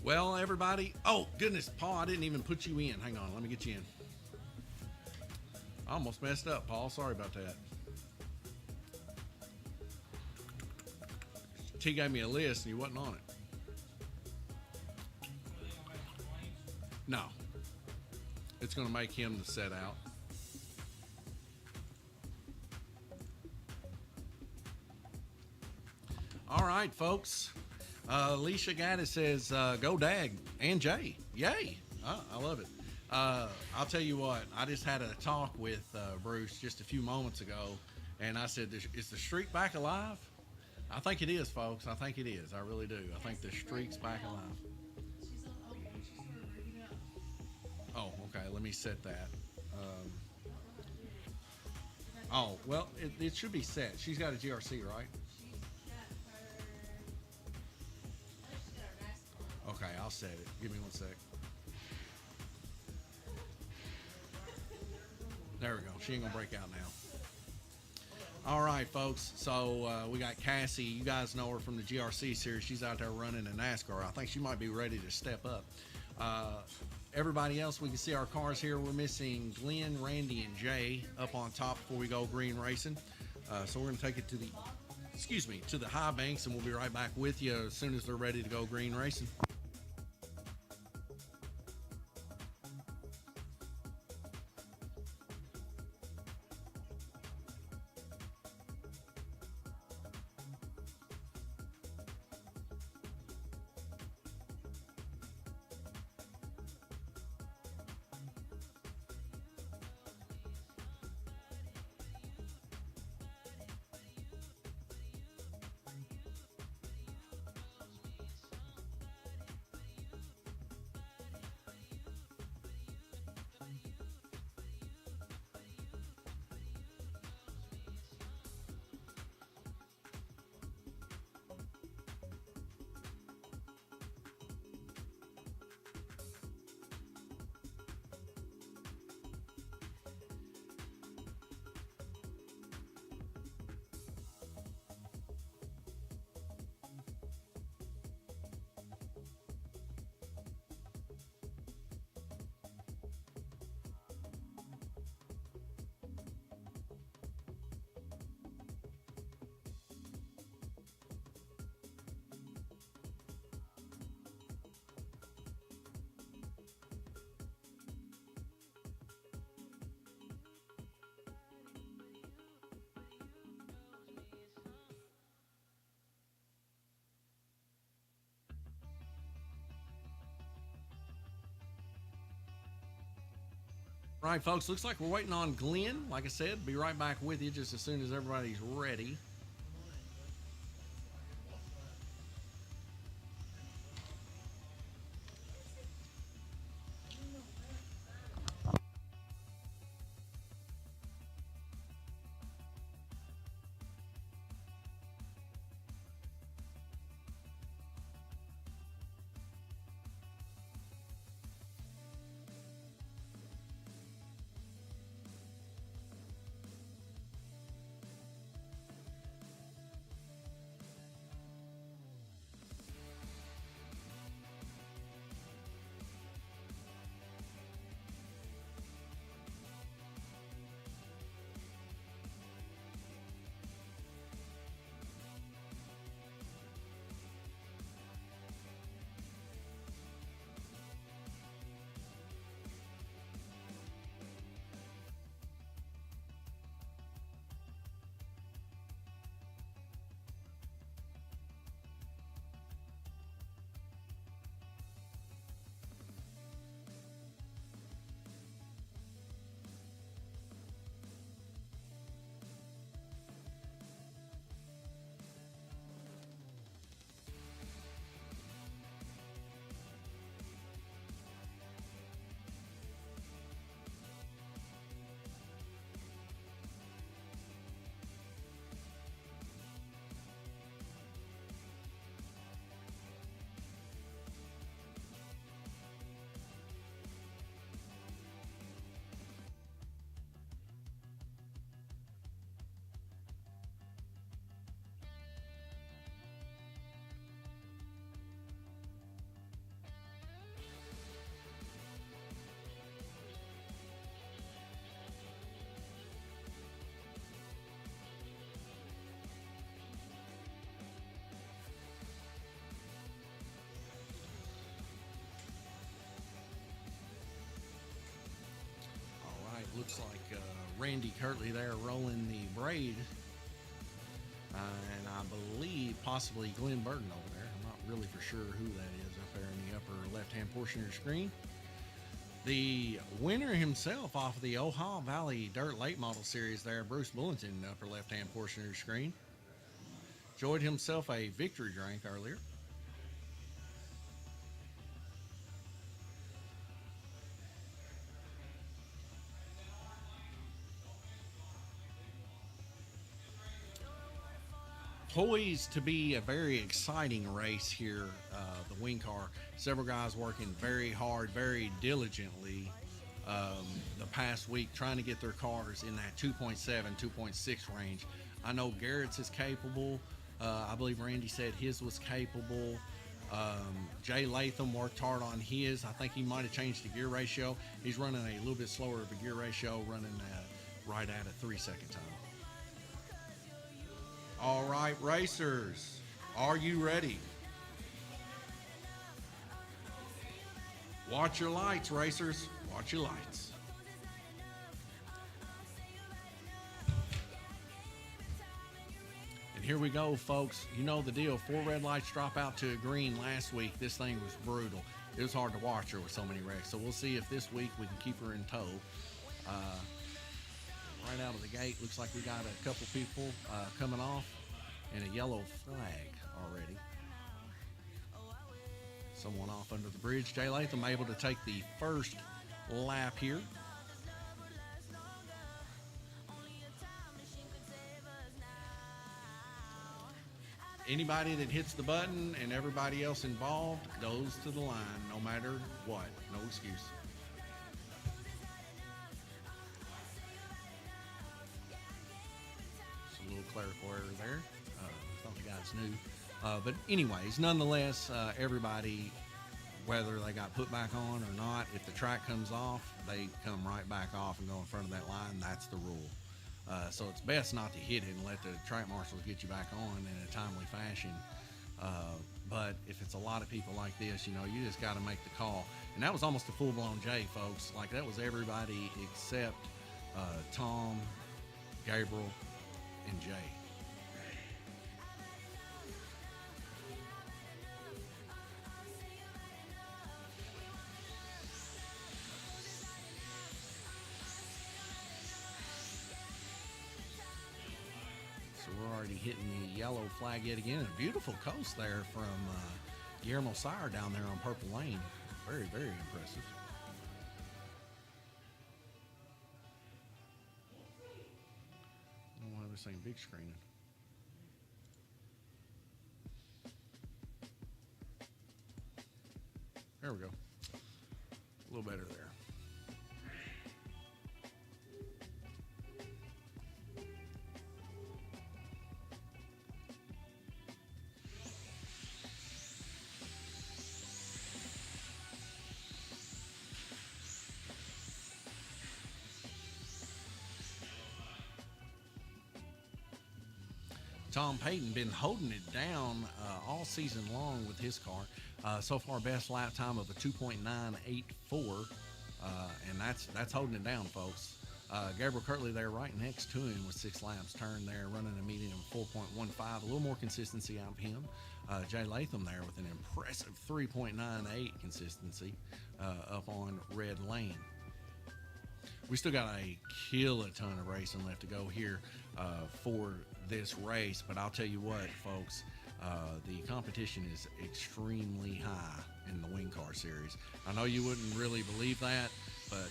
Well, everybody. Oh, goodness, Paul, I didn't even put you in. Hang on, let me get you in. I almost messed up, Paul. Sorry about that. T gave me a list and he wasn't on it. No. It's going to make him the set out. All right, folks. Alicia Gaddis says, go Dag and Jay. Yay. I love it. I'll tell you what, I just had a talk with Bruce just a few moments ago, and I said, is the streak back alive? I think it is, folks. I think it is. I really do. I think the streak's back alive. Oh, okay. Let me set that. Oh, well, it should be set. She's got a GRC, right? Okay, I'll set it. Give me one sec. There we go. She ain't gonna break out now. All right, folks. So we got Cassie. You guys know her from the GRC series. She's out there running a NASCAR. I think she might be ready to step up. Everybody else, we can see our cars here. We're missing Glenn, Randy, and Jay up on top before we go green racing. So we're gonna take it to the high banks, and we'll be right back with you as soon as they're ready to go green racing. All right, folks, looks like we're waiting on Glenn. Like I said, be right back with you just as soon as everybody's ready. looks like Randy Kirtley there rolling the braid. And I believe possibly Glenn Burton over there. I'm not really for sure who that is up there in the upper left-hand portion of your screen. The winner himself off of the Ohio Valley Dirt Late Model Series there, Bruce Bullington, in the upper left-hand portion of your screen. Enjoyed himself a victory drink earlier. Poised to be a very exciting race here, the wing car. Several guys working very hard, very diligently the past week, trying to get their cars in that 2.7, 2.6 range. I know Garrett's is capable. I believe Randy said his was capable. Jay Latham worked hard on his. I think he might have changed the gear ratio. He's running a little bit slower of a gear ratio, running right at a 3-second time. All right, racers, are you ready? Watch your lights, racers. Watch your lights. And here we go, folks. You know the deal. 4 red lights drop out to a green last week. This thing was brutal. It was hard to watch her with so many wrecks. So we'll see if this week we can keep her in tow. Right out of the gate, looks like we got a couple people coming off and a yellow flag already. Someone off under the bridge. Jay Latham able to take the first lap here. Anybody that hits the button and everybody else involved goes to the line, no matter what. No excuse. Clerical error there. Thought the guys knew. But anyways, nonetheless, everybody, whether they got put back on or not, if the track comes off, they come right back off and go in front of that line. That's the rule. So it's best not to hit it and let the track marshals get you back on in a timely fashion. But if it's a lot of people like this, you know, you just got to make the call. And that was almost a full-blown J, folks. Like, that was everybody except Tom, Gabriel, and Jay. So we're already hitting the yellow flag yet again. A beautiful coast there from Guillermo Sire down there on Purple Lane. Very, very impressive. I don't know why they're saying big screening. There we go. A little better there. Tom Payton been holding it down all season long with his car. So far, best lap time of a 2.984, and that's holding it down, folks. Gabriel Kirtley there right next to him with 6 laps turned there, running a median of 4.15. A little more consistency out of him. Jay Latham there with an impressive 3.98 consistency up on Red Lane. We still got a ton of racing left to go here for this race, but I'll tell you what, folks, the competition is extremely high in the wing car series. I know you wouldn't really believe that, but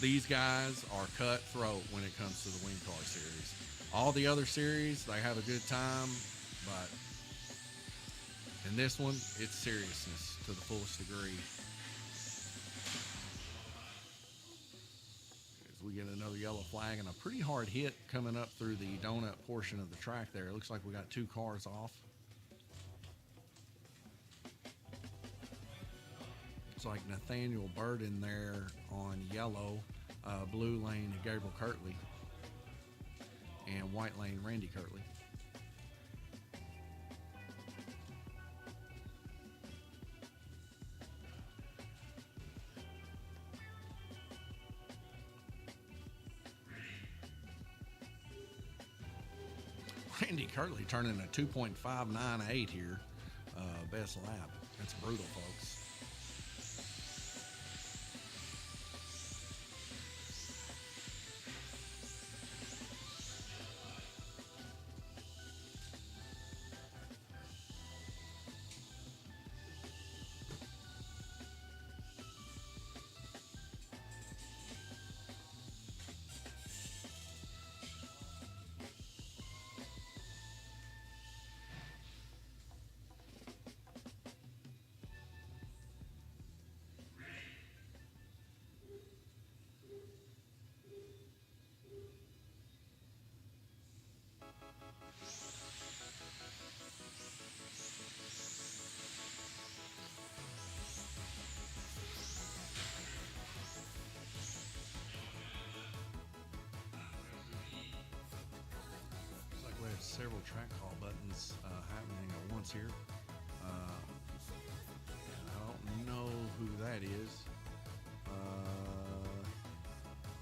these guys are cutthroat when it comes to the wing car series. All the other series, they have a good time, but in this one, it's seriousness to the fullest degree. We get another yellow flag and a pretty hard hit coming up through the donut portion of the track there. It looks like we got 2 cars off. It's like Nathaniel Burden there on yellow, blue lane Gabriel Kirtley, and white lane Randy Kirtley. Randy Kirtley turning a 2.598 here, best lap. That's brutal, folks. We have several track call buttons happening at once here. I don't know who that is.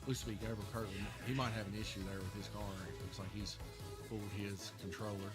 Looks to be Gabriel Kirtley. He might have an issue there with his car. It looks like he's pulled his controller.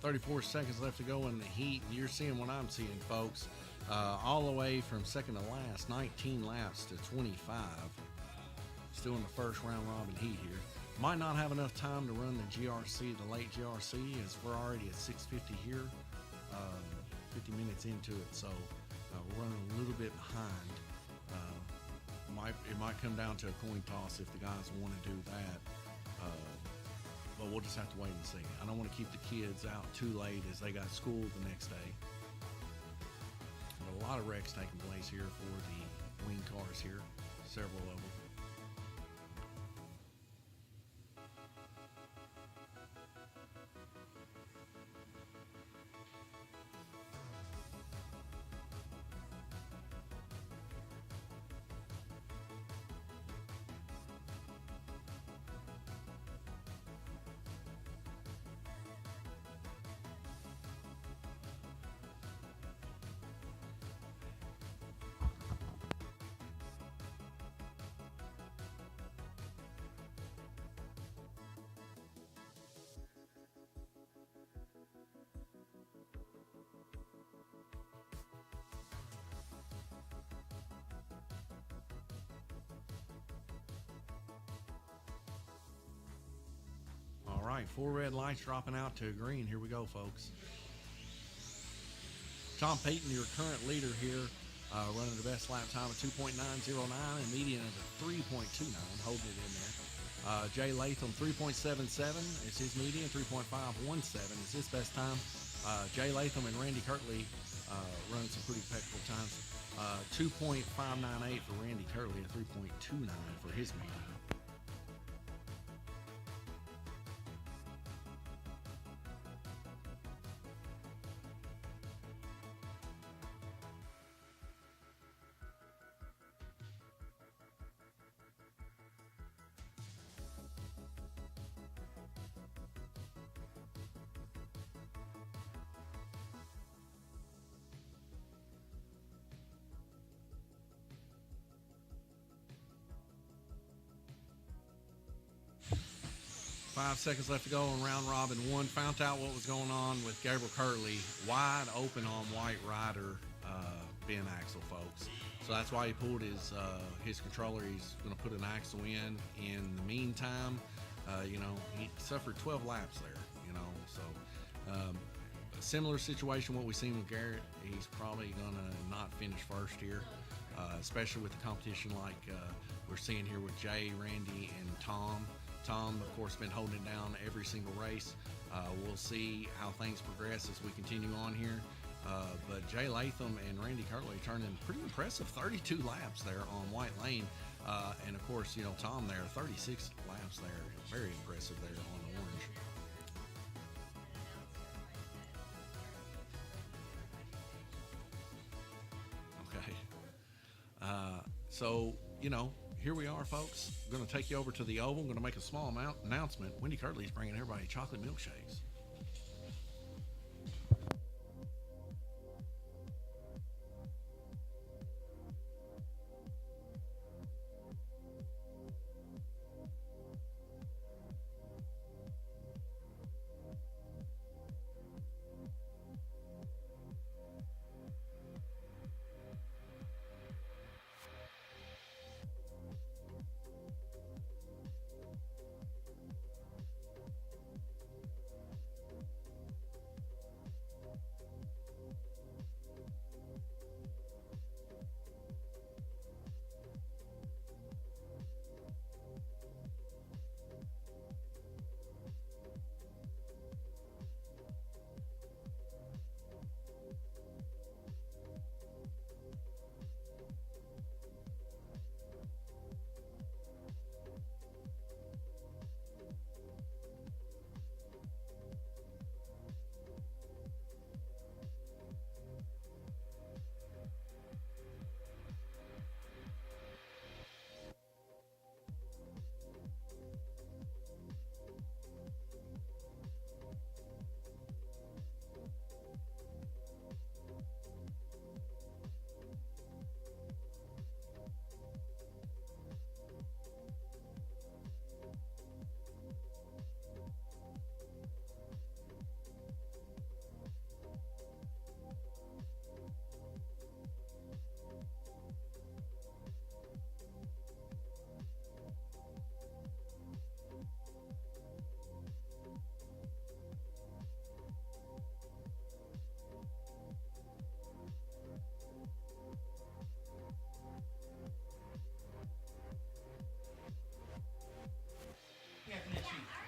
.34 seconds left to go in the heat. You're seeing what I'm seeing, folks. All the way from second to last, 19 laps to 25. Still in the first round robin heat here. Might not have enough time to run the GRC, the late GRC, as we're already at 6:50 here, 50 minutes into it. So we're running a little bit behind. It might come down to a coin toss if the guys want to do that. But we'll just have to wait and see. I don't want to keep the kids out too late as they got school the next day. But a lot of wrecks taking place here for the wing cars here, several of them. All right, 4 red lights dropping out to green. Here we go, folks. Tom Payton, your current leader here, running the best lap time of 2.909 and median of a 3.29, holding it in there. Jay Latham, 3.77 is his median, 3.517 is his best time. Jay Latham and Randy Kirtley running some pretty impeccable times. 2.598 for Randy Kirtley, and 3.29 for his median. 5 seconds left to go on round robin one. Found out what was going on with Gabriel Curley. Wide open on White Rider Ben axle, folks. So that's why he pulled his controller. He's going to put an axle in. In the meantime, you know, he suffered 12 laps there, you know. So a similar situation what we've seen with Garrett. He's probably going to not finish first here, especially with the competition like we're seeing here with Jay, Randy, and Tom. Tom, of course, been holding it down every single race. We'll see how things progress as we continue on here. But Jay Latham and Randy Curley turning pretty impressive 32 laps there on White Lane. And of course, you know, Tom there, 36 laps there. Very impressive there on orange. Okay. So, you know, here we are, folks. I'm going to take you over to the Oval. I'm going to make a small announcement. Wendy Curley's bringing everybody chocolate milkshakes.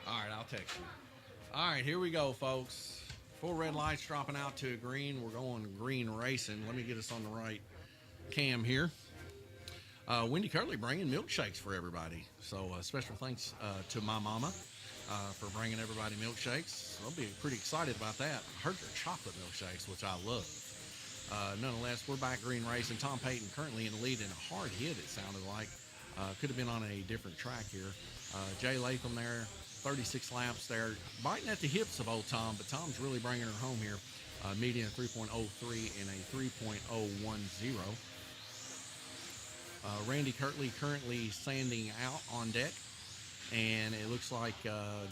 All right, I'll text you. All right, here we go, folks. 4 red lights dropping out to green. We're going green racing. Let me get us on the right cam here. Wendy Curley bringing milkshakes for everybody. So special thanks to my mama for bringing everybody milkshakes. I'll be pretty excited about that. I heard they're chocolate milkshakes, which I love. Nonetheless, we're back green racing. Tom Payton currently in the lead in a hard hit, it sounded like. Could have been on a different track here. Jay Latham there, 36 laps there, biting at the hips of old Tom, but Tom's really bringing her home here. Median 3.03 and a 3.010. Randy Curley currently sanding out on deck, and it looks like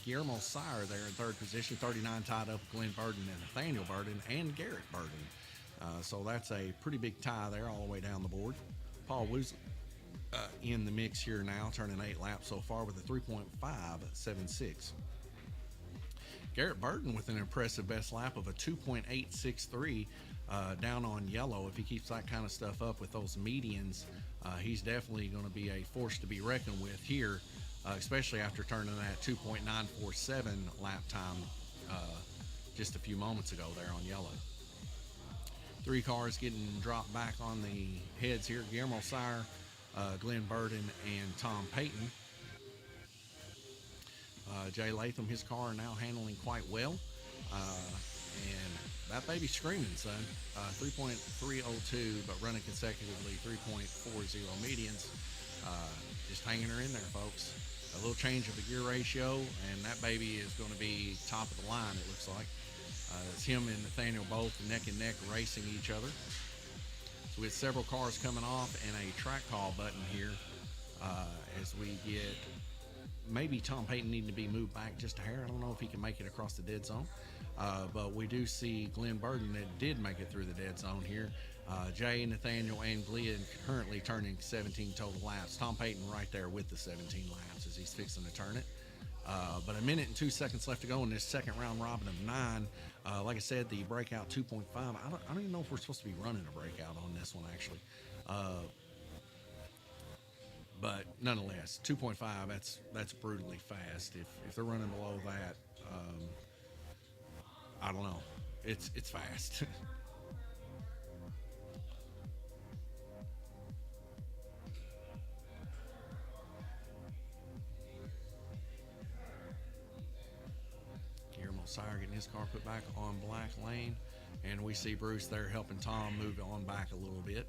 Guillermo Sire there in third position, 39 tied up with Glenn Burden and Nathaniel Burden and Garrett Burden. So that's a pretty big tie there all the way down the board. Paul Woosley in the mix here now, turning 8 laps so far with a 3.576. Garrett Burden with an impressive best lap of a 2.863 down on yellow. If he keeps that kind of stuff up with those medians, he's definitely going to be a force to be reckoned with here, especially after turning that 2.947 lap time just a few moments ago there on yellow. 3 cars getting dropped back on the heads here. Guillermo Sire, Glenn Burden, and Tom Payton. Jay Latham, his car now handling quite well. And that baby's screaming, son. 3.302, but running consecutively 3.40 medians. Just hanging her in there, folks. A little change of a gear ratio, and that baby is going to be top of the line, it looks like. It's him and Nathaniel both neck and neck racing each other. So we have several cars coming off and a track call button here as we get maybe Tom Payton needing to be moved back just a hair. I don't know if he can make it across the dead zone. But we do see Glenn Burden that did make it through the dead zone here. Jay, Nathaniel, and Glenn currently turning 17 total laps. Tom Payton right there with the 17 laps as he's fixing to turn it. But 1 minute and 2 seconds left to go in this second round robin of 9. Like I said, the breakout 2.5. I don't even know if we're supposed to be running a breakout on this one, actually. But nonetheless, 2.5, that's brutally fast. If they're running below that, I don't know. It's fast. Sire getting his car put back on black lane, and we see Bruce there helping Tom move on back a little bit.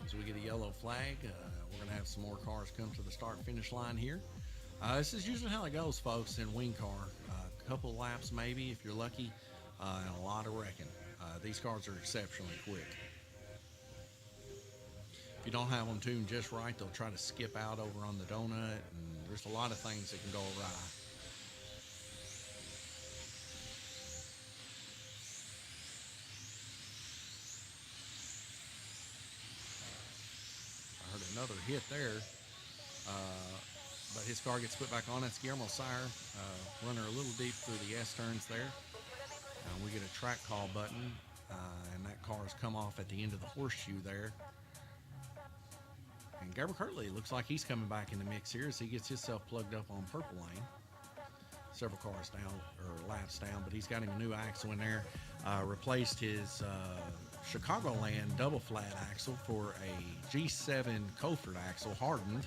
As we get a yellow flag, we're going to have some more cars come to the start-finish line here. This is usually how it goes, folks, in wing car. A couple of laps maybe if you're lucky, and a lot of wrecking. These cars are exceptionally quick. If you don't have them tuned just right, they'll try to skip out over on the donut, and there's a lot of things that can go awry. I heard another hit there. But his car gets put back on. That's Guillermo Sire, runner a little deep through the S-turns there. We get a track call button, and that car's come off at the end of the horseshoe there. And Gabriel Kirtley looks like he's coming back in the mix here as he gets himself plugged up on purple lane. Several cars down, or laps down, but he's got him a new axle in there. Replaced his Chicagoland double flat axle for a G7 Coulford axle, hardened.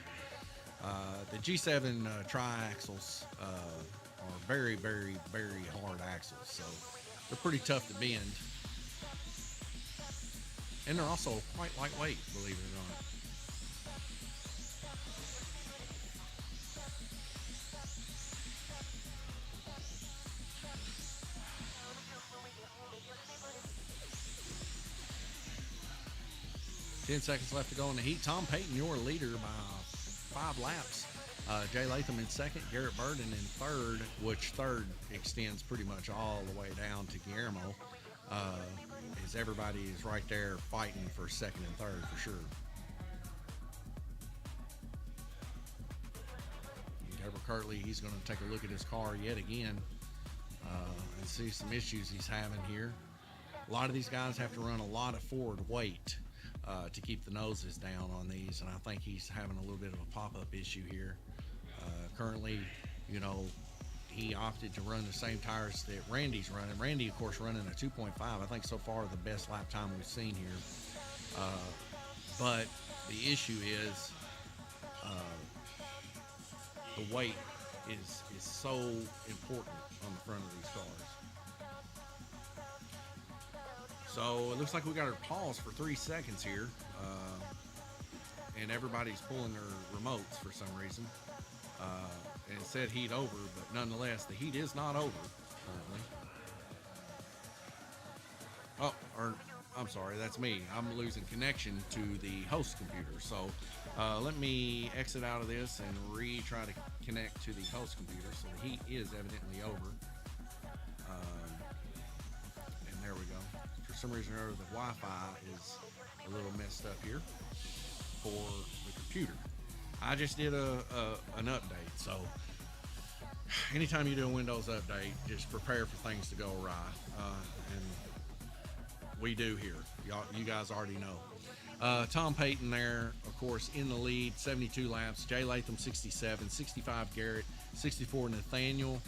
The G7 tri-axles are very, very, very hard axles, so they're pretty tough to bend. And they're also quite lightweight, believe it or not. Ten seconds left to go in the heat. Tom Payton, your leader by 5 laps. Jay Latham in second, Garrett Burden in third, which third extends pretty much all the way down to Guillermo, as everybody is right there fighting for second and third for sure. Gabriel Kirtley, he's going to take a look at his car yet again and see some issues he's having here. A lot of these guys have to run a lot of forward weight to keep the noses down on these, and I think he's having a little bit of a pop-up issue here. Currently, you know, he opted to run the same tires that Randy's running. Randy, of course, running a 2.5. I think so far the best lap time we've seen here. But the issue is the weight is so important on the front of these cars. So it looks like we got our pause for 3 seconds here, and everybody's pulling their remotes for some reason. And it said heat over, but nonetheless, the heat is not over currently. Oh, or I'm sorry, that's me. I'm losing connection to the host computer. So let me exit out of this and try to connect to the host computer. So the heat is evidently over. And there we go. For some reason or other, the Wi-Fi is a little messed up here for the computer. I just did an update, so anytime you do a Windows update, just prepare for things to go awry, and we do here. You guys already know. Tom Payton there, of course, in the lead, 72 laps. Jay Latham, 67, 65 Garrett, 64 Nathaniel,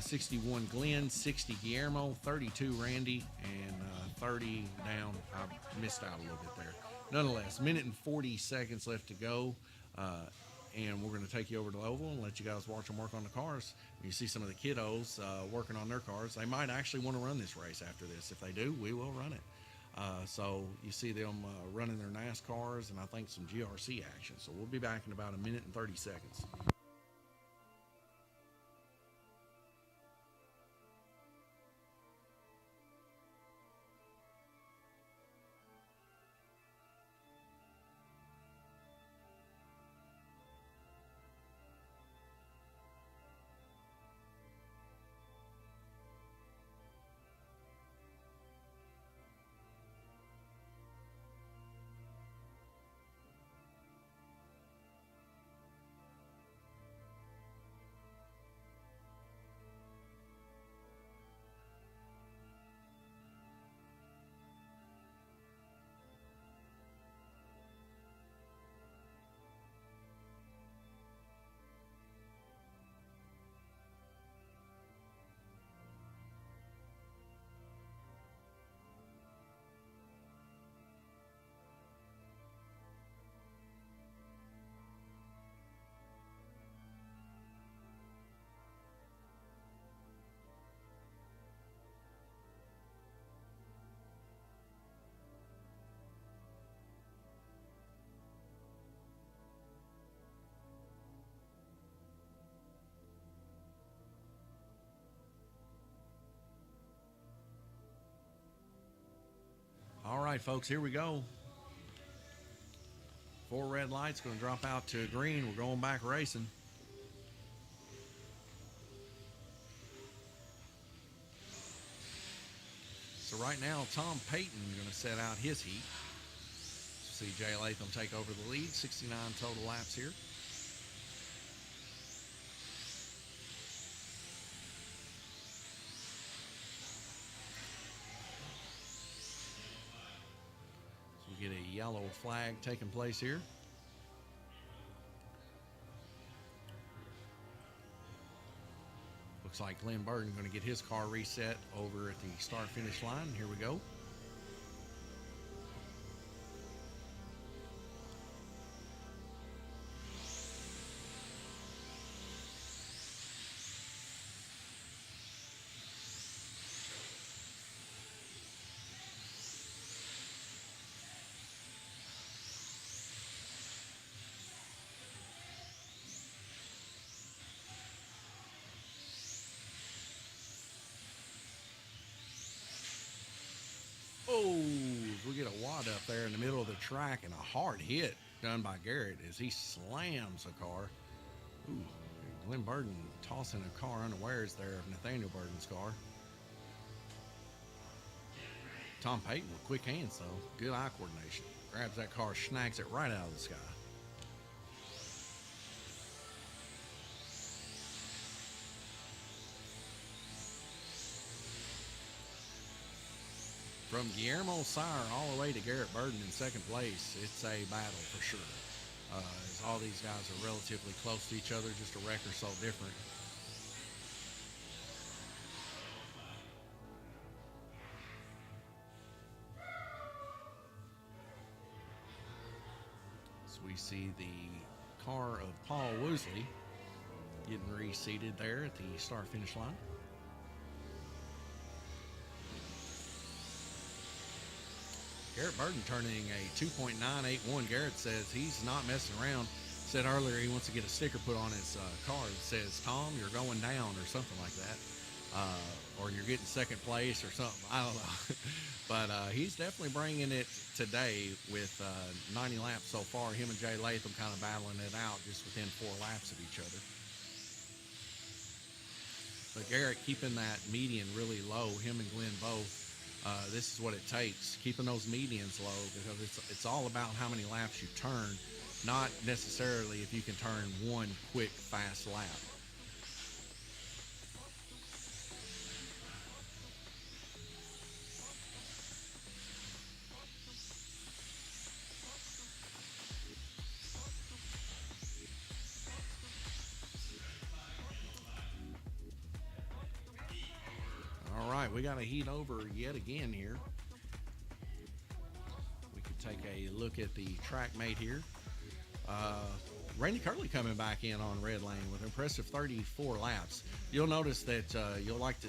61 Glenn, 60 Guillermo, 32 Randy, and 30 down. I missed out a little bit there. Nonetheless, minute and 40 seconds left to go. And we're going to take you over to the oval and let you guys watch them work on the cars. You see some of the kiddos working on their cars. They might actually want to run this race after this. If they do, we will run it. So you see them running their NASCARs and I think some GRC action. So we'll be back in about a minute and 30 seconds. All right, folks, here we go. 4 red lights, going to drop out to green. We're going back racing. So right now, Tom Payton going to set out his heat. See Jay Latham take over the lead. 69 total laps here. Get a yellow flag taking place here. Looks like Glenn Burton going to get his car reset over at the start finish line. Here we go. Oh, we get a wad up there in the middle of the track and a hard hit done by Garrett as he slams a car. Ooh, Glenn Burton tossing a car unawares there of Nathaniel Burton's car. Tom Payton with quick hands though, good eye coordination. Grabs that car, snags it right out of the sky. From Guillermo Sire all the way to Garrett Burton in second place, it's a battle for sure. As all these guys are relatively close to each other, just a record so different. So we see the car of Paul Woosley getting reseated there at the start-finish line. Garrett Burton turning a 2.981. Garrett says he's not messing around. Said earlier he wants to get a sticker put on his car that says, "Tom, you're going down," or something like that. Or you're getting second place or something. I don't know. But he's definitely bringing it today with 90 laps so far. Him and Jay Latham kind of battling it out just within 4 laps of each other. But Garrett keeping that median really low, him and Glenn both. This is what it takes, keeping those medians low, because it's all about how many laps you turn, not necessarily if you can turn one quick, fast lap. All right, we got to heat over yet again here. We could take a look at the track mate here. Randy Curley coming back in on red lane with an impressive 34 laps. You'll notice that you'll like to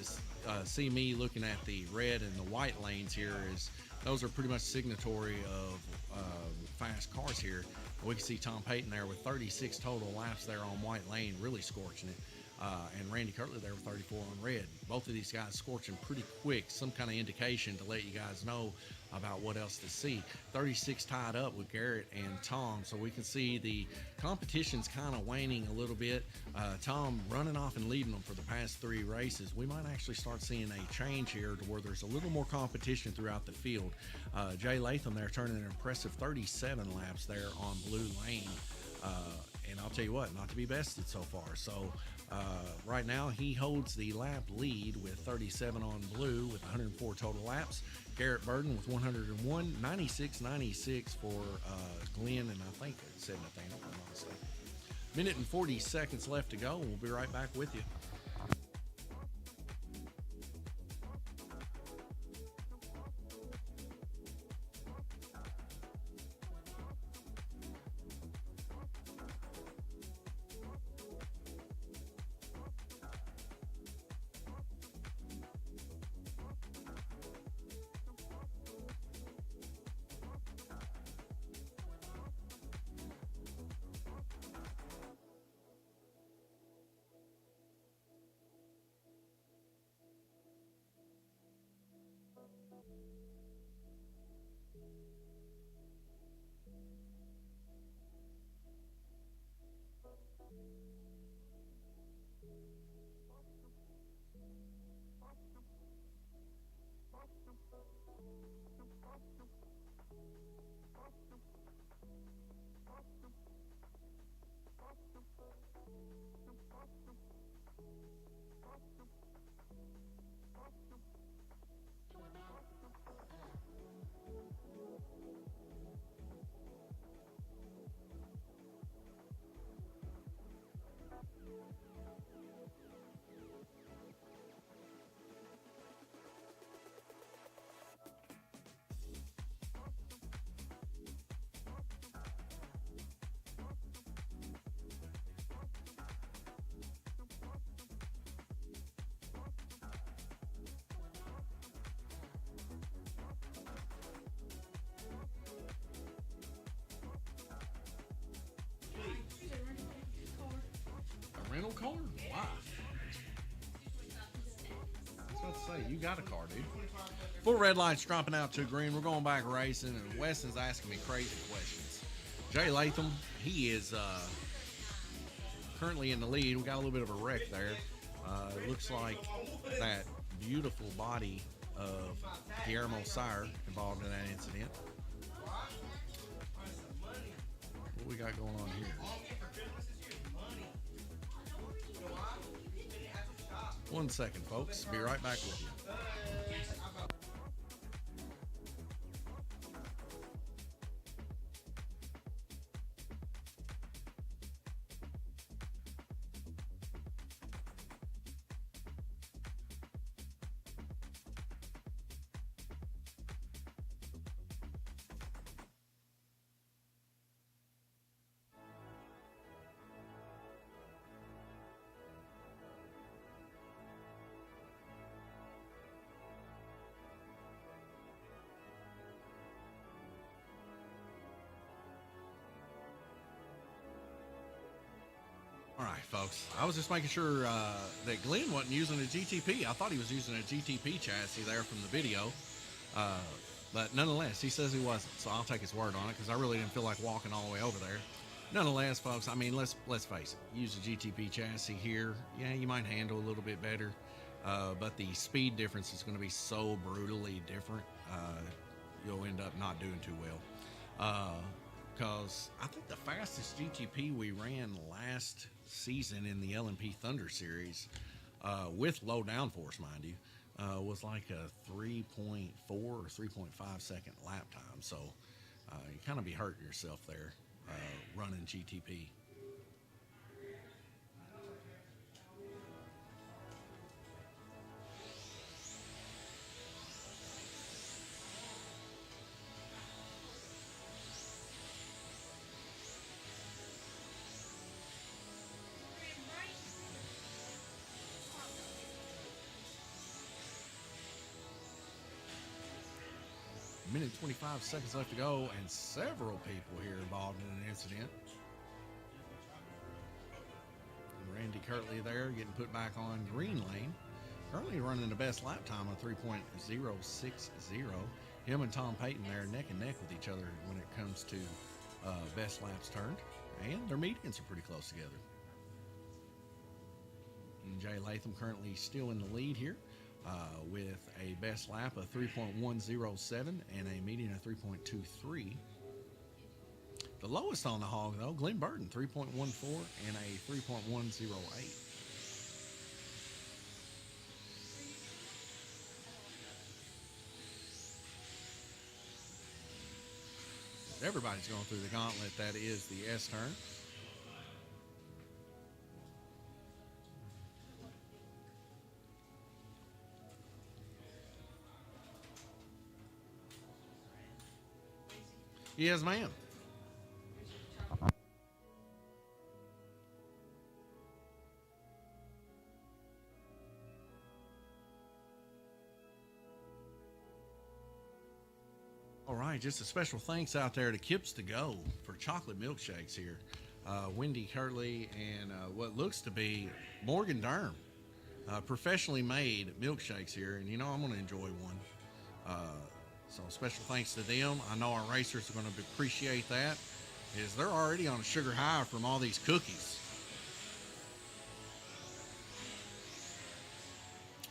see me looking at the red and the white lanes here, as those are pretty much signatory of fast cars here. We can see Tom Payton there with 36 total laps there on white lane, really scorching it. And Randy Curley there with 34 on red. Both of these guys scorching pretty quick, some kind of indication to let you guys know about what else to see. 36 tied up with Garrett and Tom, so we can see the competition's kind of waning a little bit. Tom running off and leading them for the past 3 races. We might actually start seeing a change here to where there's a little more competition throughout the field. Jay Latham there turning an impressive 37 laps there on blue lane. And I'll tell you what, not to be bested so far. So right now he holds the lap lead with 37 on blue with 104 total laps. Garrett Burden with 101, 96 for Glenn, and I think it said Nathaniel, if I'm not mistaken. Minute and 40 seconds left to go, and we'll be right back with you. Rental car? Wow. I was about to say, you got a car, dude. Full red lights dropping out to green. We're going back racing, and Weston's asking me crazy questions. Jay Latham, he is currently in the lead. We got a little bit of a wreck there. It looks like that beautiful body of Guillermo Sire involved in that incident. What we got going on here? One second, folks. Be right back with you. All right, folks. I was just making sure that Glenn wasn't using a GTP. I thought he was using a GTP chassis there from the video. But nonetheless, he says he wasn't. So I'll take his word on it because I really didn't feel like walking all the way over there. Nonetheless, folks, I mean, let's face it. Use a GTP chassis here. Yeah, you might handle a little bit better. But the speed difference is going to be so brutally different. You'll end up not doing too well. Because I think the fastest GTP we ran last season in the LMP Thunder Series, with low downforce, mind you, was like a 3.4 or 3.5 second lap time. So you kind of be hurting yourself there running GTP. Minute 25 seconds left to go, and several people here involved in an incident. And Randy Kirtley there getting put back on green lane. Currently running the best lap time of 3.060. Him and Tom Payton there neck and neck with each other when it comes to best laps turned. And their medians are pretty close together. And Jay Latham currently still in the lead here with a best lap of 3.107 and a median of 3.23. The lowest on the hog, though, Glenn Burton, 3.14 and a 3.108. Everybody's going through the gauntlet. That is the S turn. Yes, ma'am. All right, just a special thanks out there to Kips to Go for chocolate milkshakes here. Wendy Curley and what looks to be Morgan Durham, professionally made milkshakes here, and you know I'm going to enjoy one. So special thanks to them. I know our racers are going to appreciate that, as they're already on a sugar high from all these cookies.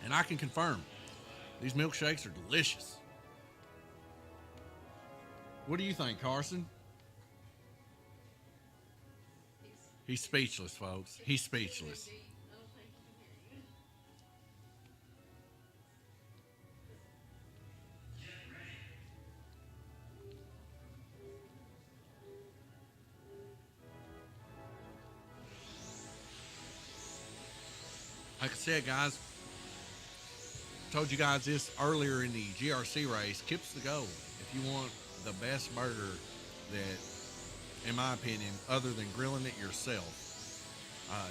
And I can confirm, these milkshakes are delicious. What do you think, Carson? He's speechless, folks. He's speechless. Like I said, guys, told you guys this earlier in the GRC race. Kips to Go. If you want the best burger that, in my opinion, other than grilling it yourself,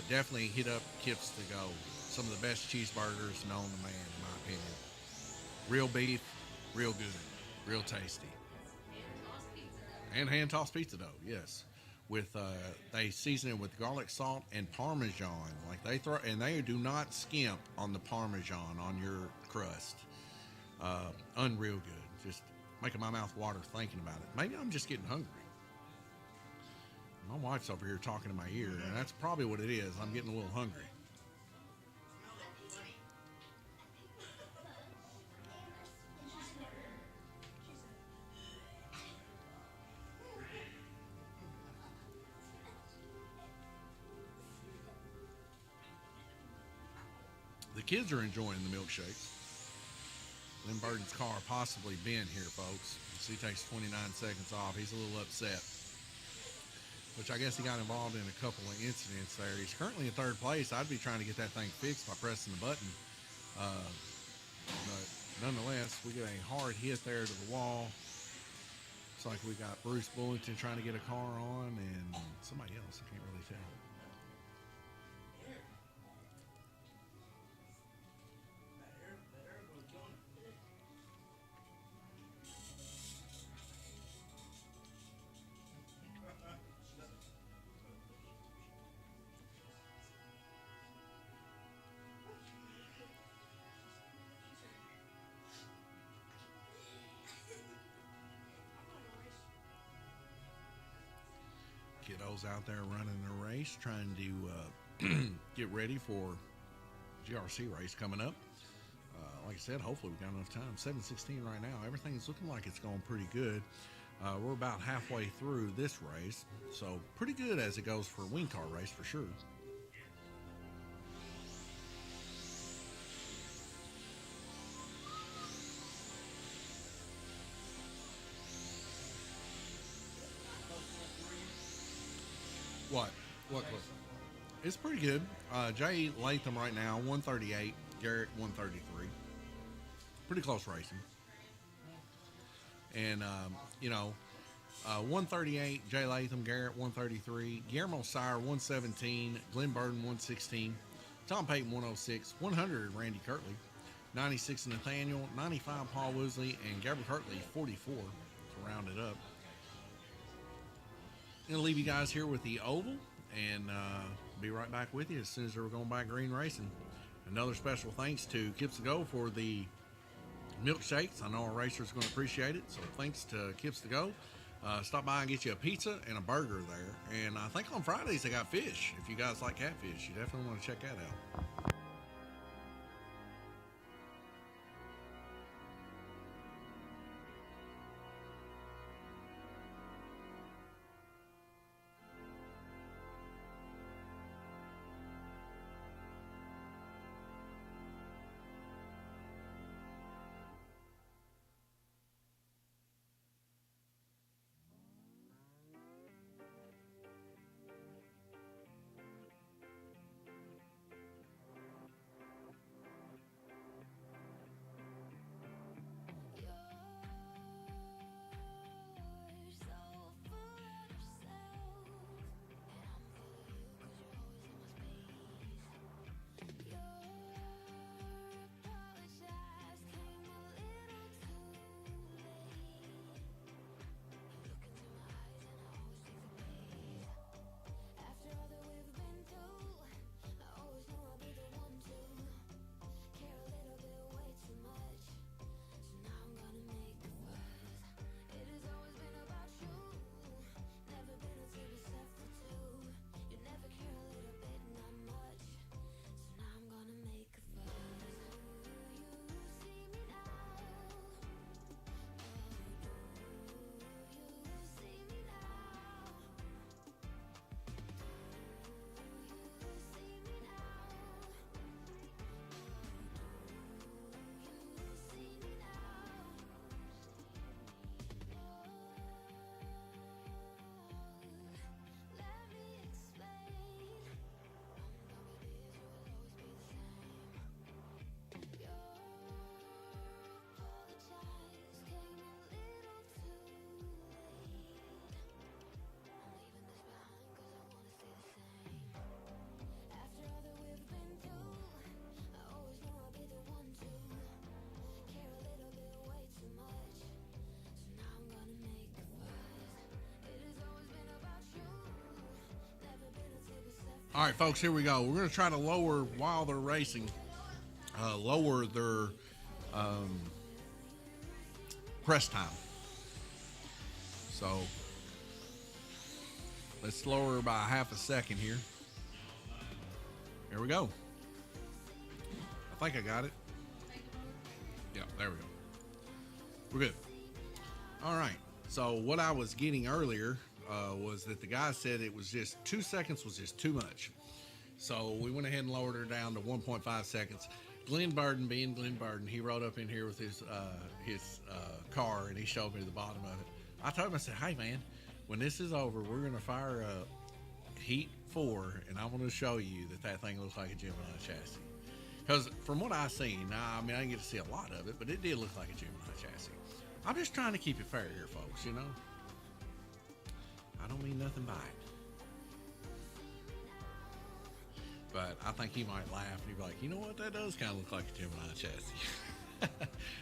definitely hit up Kips to Go. Some of the best cheeseburgers known to man, in my opinion. Real beef, real good, real tasty. And hand tossed pizza dough, yes. With they season it with garlic salt and Parmesan. Like they do not skimp on the Parmesan on your crust. Unreal good. Just making my mouth water thinking about it. Maybe I'm just getting hungry. My wife's over here talking in my ear, and that's probably what it is. I'm getting a little hungry. The kids are enjoying the milkshakes. Lynn Burton's car possibly been here, folks. He takes 29 seconds off. He's a little upset, which I guess he got involved in a couple of incidents there. He's currently in third place. I'd be trying to get that thing fixed by pressing the button. But nonetheless, we get a hard hit there to the wall. Looks like we got Bruce Bullington trying to get a car on and somebody else. I can't really tell. Kiddos out there running the race, trying to get ready for GRC race coming up. Like I said, hopefully we got enough time. 7:16 right now. Everything's looking like it's going pretty good. We're about halfway through this race, so pretty good as it goes for a wing car race for sure. What? It's pretty good. Jay Latham right now, 138. Garrett, 133. Pretty close racing. And, 138, Jay Latham, Garrett, 133. Guillermo Sire, 117. Glenn Burton, 116. Tom Payton, 106. 100, Randy Kirtley. 96 Nathaniel, 95 Paul Woosley, and Gabriel Hartley 44 to round it up. Gonna leave you guys here with the oval, and be right back with you as soon as we're going by Green Racing. Another special thanks to Kips to Go for the milkshakes. I know our racers are going to appreciate it, so thanks to Kips to Go. Stop by and get you a pizza and a burger there. And I think on Fridays they got fish. If you guys like catfish, you definitely want to check that out. All right, folks, here we go. We're going to try to lower, while they're racing, lower their press time. So let's lower by half a second here. Here we go. I think I got it. Yeah, there we go. We're good. All right. So what I was getting earlier was that the guy said it was just 2 seconds was just too much. So we went ahead and lowered her down to 1.5 seconds. Glenn Burden, being Glenn Burden, he rode up in here with his car, and he showed me the bottom of it. I told him, I said, hey man, when this is over, we're going to fire up Heat 4, and I'm going to show you that thing looks like a Gemini chassis. Because from what I seen, now, I mean, I didn't get to see a lot of it, but it did look like a Gemini chassis. I'm just trying to keep it fair here, folks, you know? I don't mean nothing by it. But I think he might laugh and he'd be like, you know what, that does kind of look like a Gemini chassis.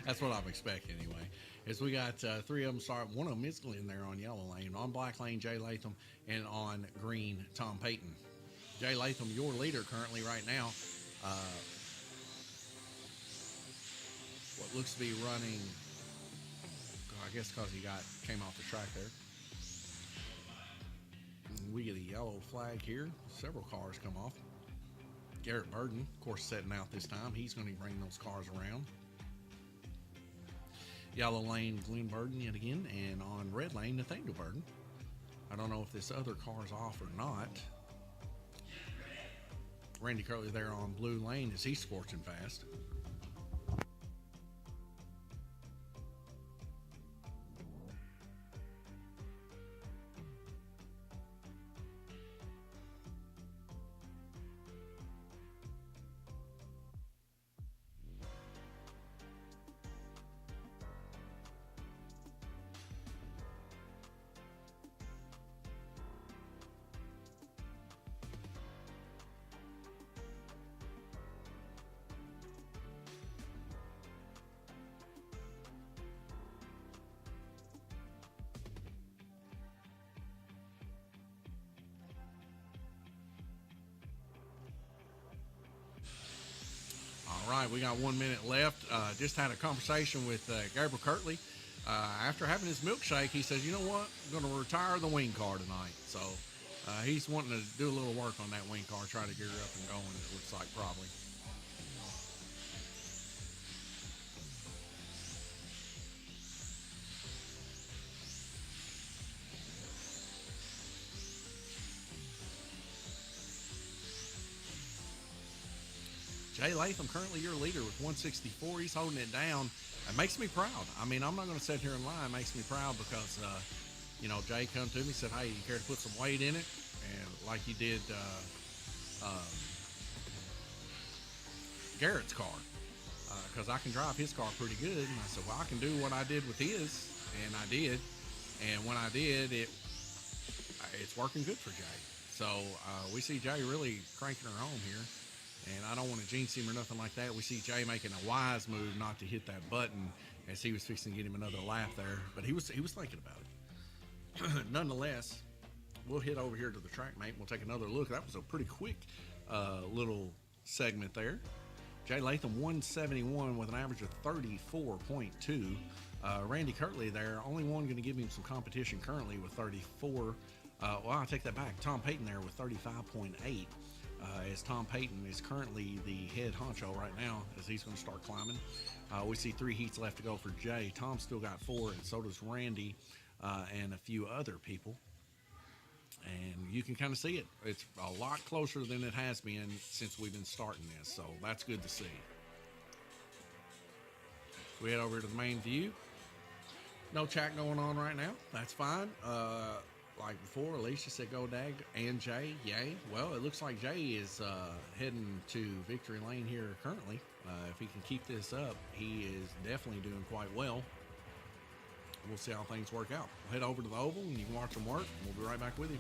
That's what I'm expecting anyway. Is we got three of them start. One of them is in there on yellow lane. On black lane, Jay Latham, and on green, Tom Payton. Jay Latham, your leader currently right now. What looks to be running, I guess because he came off the track there. And we get a yellow flag here. Several cars come off. Garrett Burden, of course, setting out this time. He's going to bring those cars around. Yellow lane, Glenn Burden yet again, and on red lane, Nathaniel Burden. I don't know if this other car's off or not. Randy Curley there on blue lane as he's scorching fast. All right, we got 1 minute left. Just had a conversation with Gabriel Kirtley. After having his milkshake, he says, you know what? I'm going to retire the wing car tonight. So he's wanting to do a little work on that wing car, try to get her up and going, it looks like probably. Jay Latham, currently your leader with 164. He's holding it down. It makes me proud. I mean, I'm not going to sit here and lie. It makes me proud because, you know, Jay come to me and said, hey, you care to put some weight in it? And like he did Garrett's car, because I can drive his car pretty good. And I said, well, I can do what I did with his. And I did. And when I did, it's working good for Jay. So we see Jay really cranking her home here. And I don't want to jinx him or nothing like that. We see Jay making a wise move not to hit that button as he was fixing to get him another lap there. But he was thinking about it. Nonetheless, we'll head over here to the track, mate. We'll take another look. That was a pretty quick little segment there. Jay Latham, 171 with an average of 34.2. Randy Kirtley there, only one going to give him some competition currently with 34. Well, I take that back. Tom Payton there with 35.8. As Tom Payton is currently the head honcho right now as he's going to start climbing. We see 3 heats left to go for Jay. Tom's still got 4, and so does Randy and a few other people. And you can kind of see it. It's a lot closer than it has been since we've been starting this, so that's good to see. We head over to the main view. No chat going on right now. That's fine. Like before, Alicia said go Dag and Jay, yay. Well, it looks like Jay is heading to victory lane here currently. If he can keep this up, he is definitely doing quite well. We'll see how things work out. We'll head over to the oval and you can watch them work. We'll be right back with you.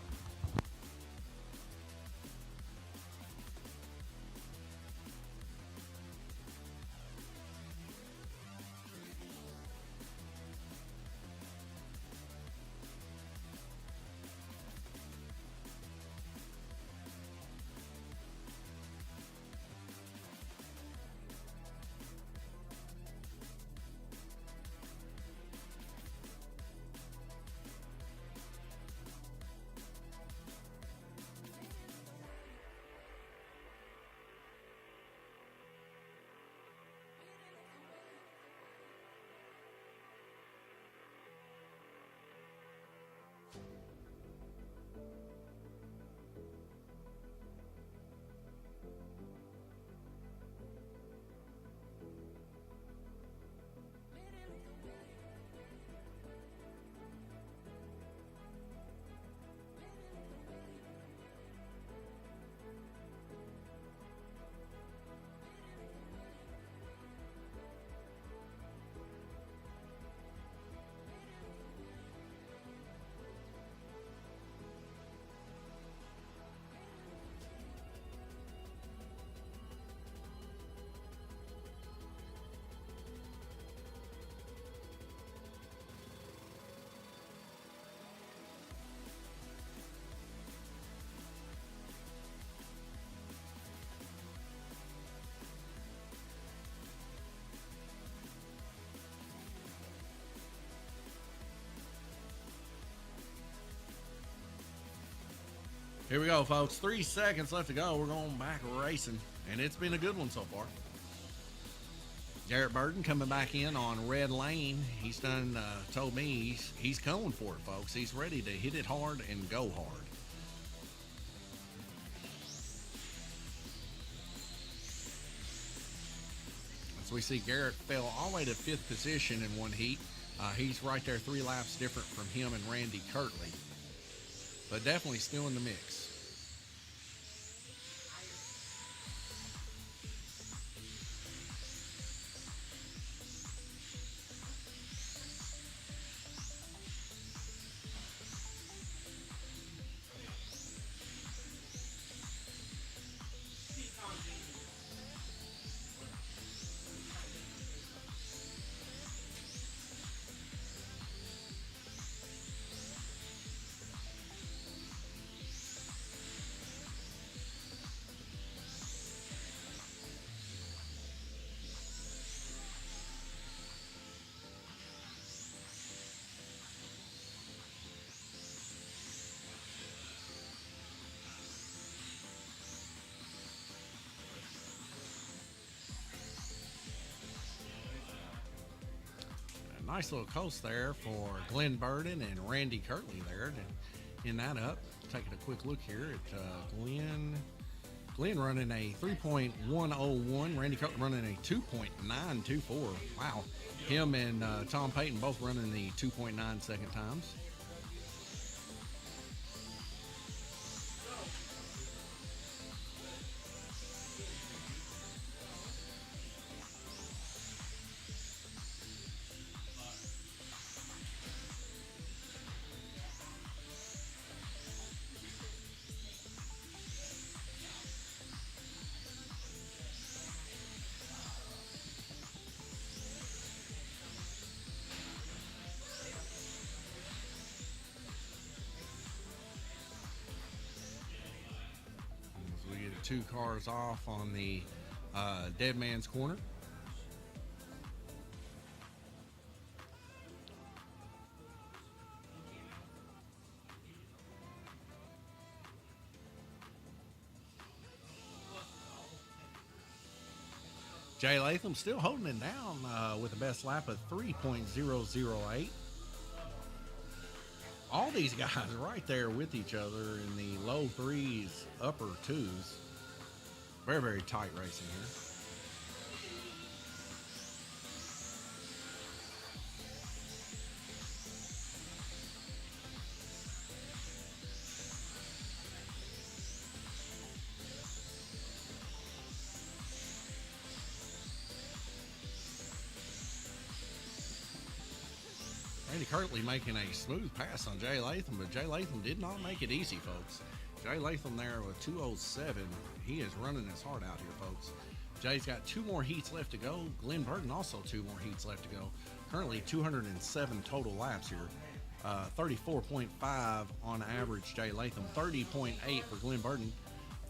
Here we go, folks. 3 seconds left to go. We're going back racing, and it's been a good one so far. Garrett Burton coming back in on red lane. He's done told me he's going for it, folks. He's ready to hit it hard and go hard. As we see, Garrett fell all the way to 5th position in one heat. He's right there 3 laps different from him and Randy Kirtley, but definitely still in the mix. Nice little coast there for Glenn Burden and Randy Kirtley there to end that up. Taking a quick look here at Glenn running a 3.101. Randy Kirtley running a 2.924. Wow. Him and Tom Payton both running the 2.9 second times. Two cars off on the dead man's corner. Jay Latham still holding it down with the best lap of 3.008. All these guys right there with each other in the low threes, upper twos. Very, very tight racing here. Randy Kirtley making a smooth pass on Jay Latham, but Jay Latham did not make it easy, folks. Jay Latham there with 2:07. He is running his heart out here, folks. Jay's got 2 more heats left to go. Glenn Burton also 2 more heats left to go. Currently 207 total laps here. 34.5 on average, Jay Latham. 30.8 for Glenn Burton.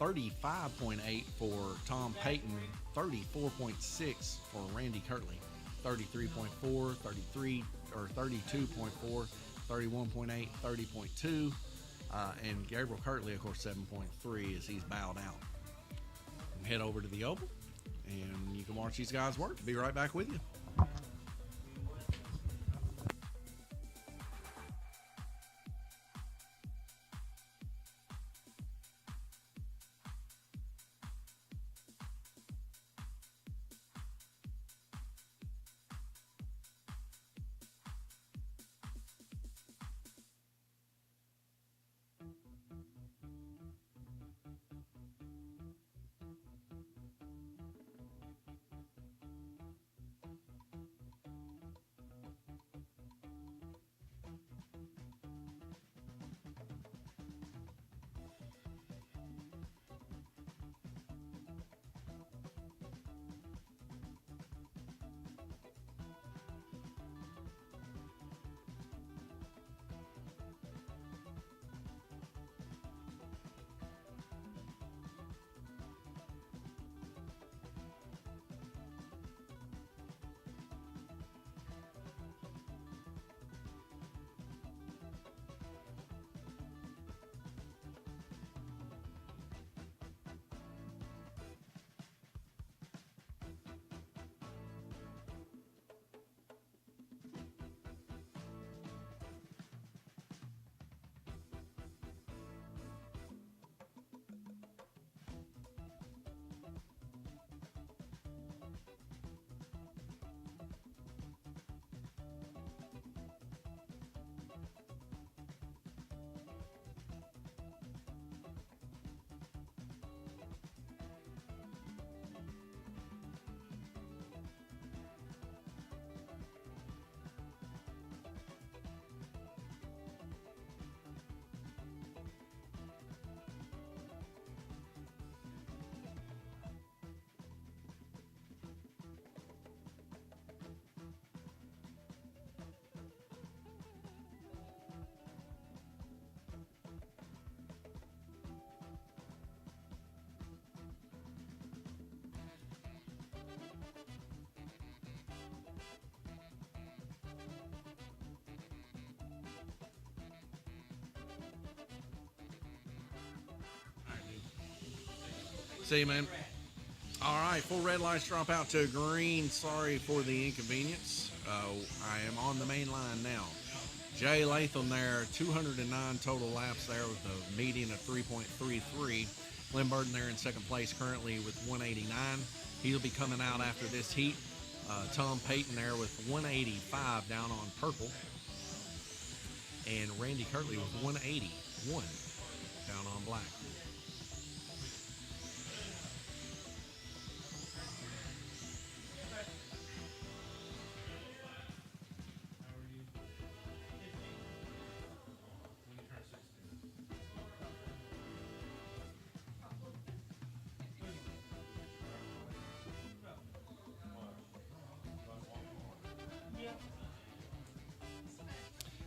35.8 for Tom Payton. 34.6 for Randy Kirtley. 33.4, 33 or 32.4, 31.8, 30.2. And Gabriel Kirtley, of course, 7.3 as he's bowed out. And head over to the Oval, and you can watch these guys work. Be right back with you. See you, man. All right, full red lights drop out to green. Sorry for the inconvenience. I am on the main line now. Jay Latham there, 209 total laps there with a median of 3.33. Glenn Burton there in second place currently with 189. He'll be coming out after this heat. Tom Payton there with 185 down on purple. And Randy Kirtley with 181 down on black.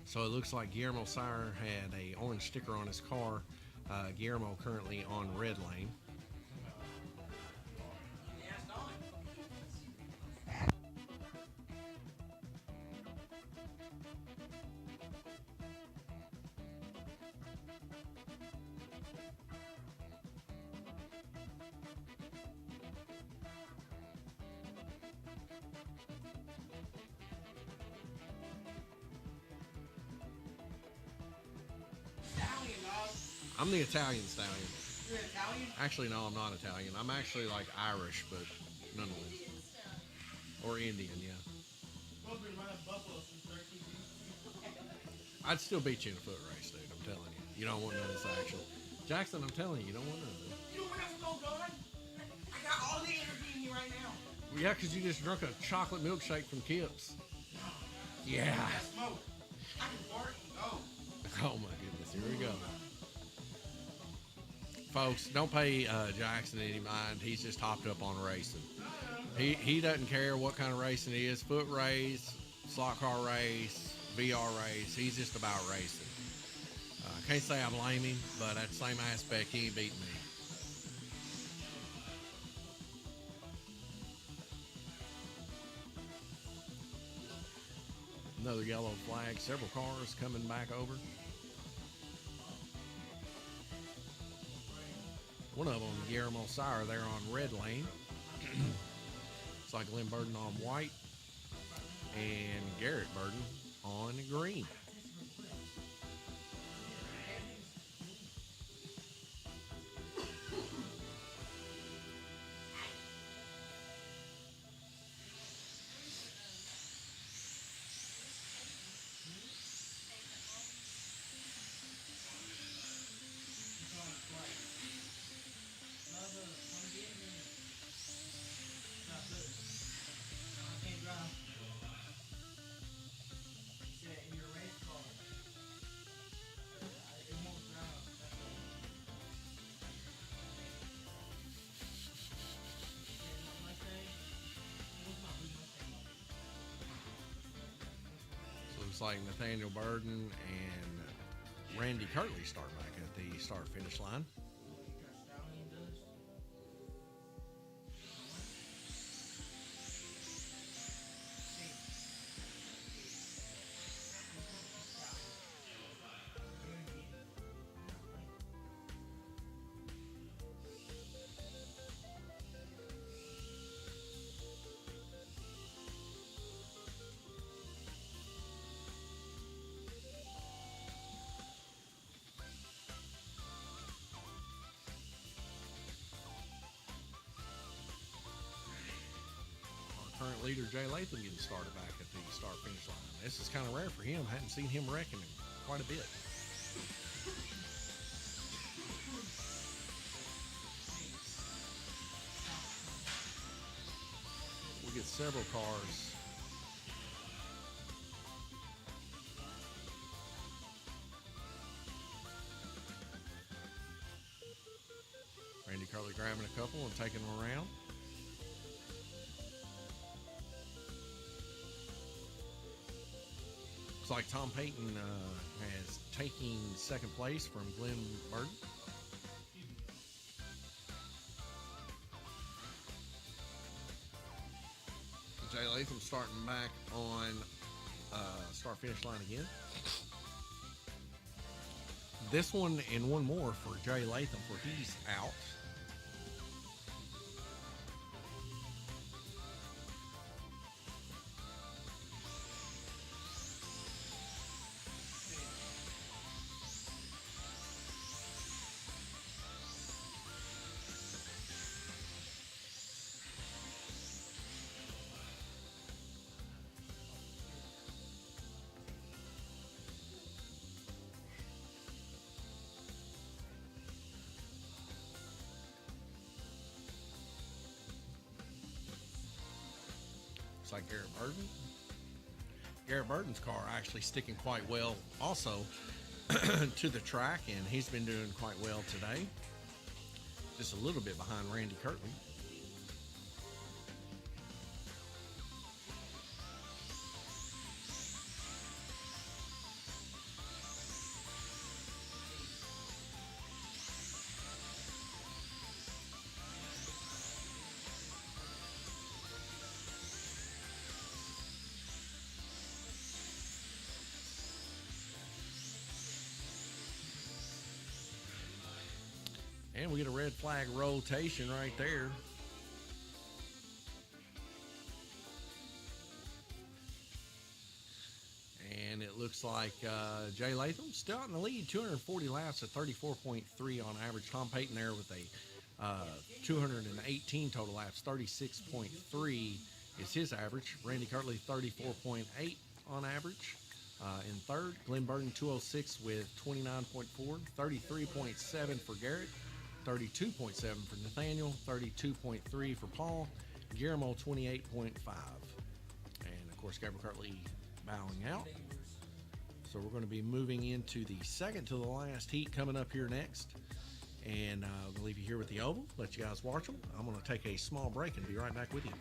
So it looks like Guillermo Sire had a orange sticker on his car. Guillermo currently on red lane. I'm the Italian stallion. You're Italian? Actually, no, I'm not Italian. I'm actually like Irish, but nonetheless. Or Indian, yeah. I'd still beat you in a foot race, dude. I'm telling you. You don't want none of this action. Jackson, I'm telling you, you don't want none of this. You don't want us to go gun? I got all the energy in me right now. Yeah, because you just drunk a chocolate milkshake from Kip's. Yeah. I smoke. I can fart and go. Oh, my goodness. Here we go. Folks, don't pay Jackson any mind. He's just hopped up on racing. He doesn't care what kind of racing it is. Foot race, slot car race, VR race. He's just about racing. Can't say I blame him, but at the same aspect, he ain't beating me. Another yellow flag. Several cars coming back over. One of them, Guillermo Sire, there on red lane. It's like Glenn Burton on white. And Garrett Burton on green. Looks like Nathaniel Burden and Randy Kirtley start back at the start-finish line. Current leader Jay Latham getting started back at the start finish line. This is kind of rare for him. Hadn't seen him wrecking quite a bit. We get several cars. Randy Kirtley grabbing a couple and taking them around. Looks like Tom Payton has taken second place from Glenn Burton. Jay Latham starting back on start finish line again. This one and one more for Jay Latham, for he's out. Looks like Garrett Burton. Garrett Burton's car actually sticking quite well also to the track, and he's been doing quite well today. Just a little bit behind Randy Kirtley. And we get a red flag rotation right there. And it looks like Jay Latham still out in the lead, 240 laps at 34.3 on average. Tom Payton there with a 218 total laps, 36.3 is his average. Randy Kirtley, 34.8 on average. In third, Glenn Burton, 206 with 29.4, 33.7 for Garrett. 32.7 for Nathaniel, 32.3 for Paul, Guillermo 28.5. And of course, Gabriel Kirtley bowing out. So we're going to be moving into the second to the last heat coming up here next. And we'll leave you here with the oval, let you guys watch them. I'm going to take a small break and be right back with you.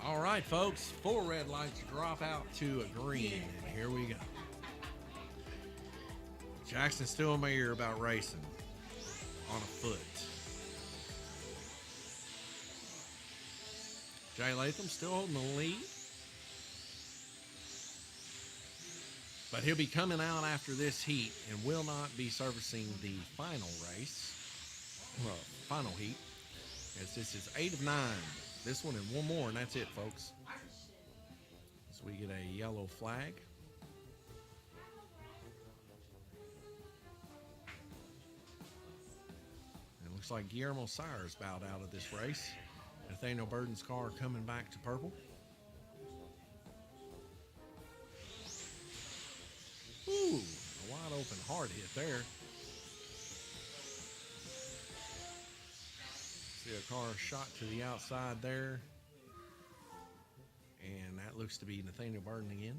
All right, folks, 4 red lights drop out to a green, and here we go. Jackson's still in my ear about racing on a foot. Jay Latham still holding the lead, but he'll be coming out after this heat and will not be servicing the final race, well, final heat, as this is 8 of 9. This one and one more, and that's it, folks. So we get a yellow flag. And it looks like Guillermo Sires bowed out of this race. Nathaniel Burton's car coming back to purple. Ooh, a wide open hard hit there. See a car shot to the outside there. And that looks to be Nathaniel Burton again.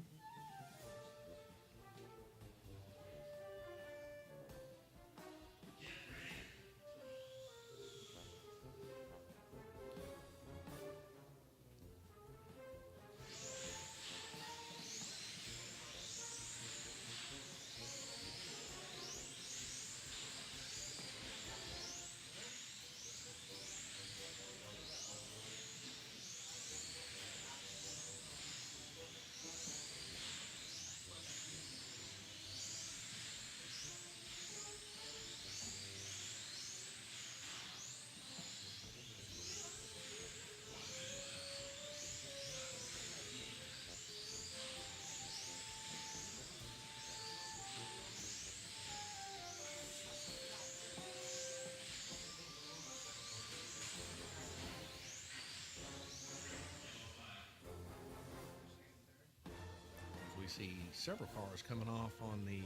see several cars coming off on the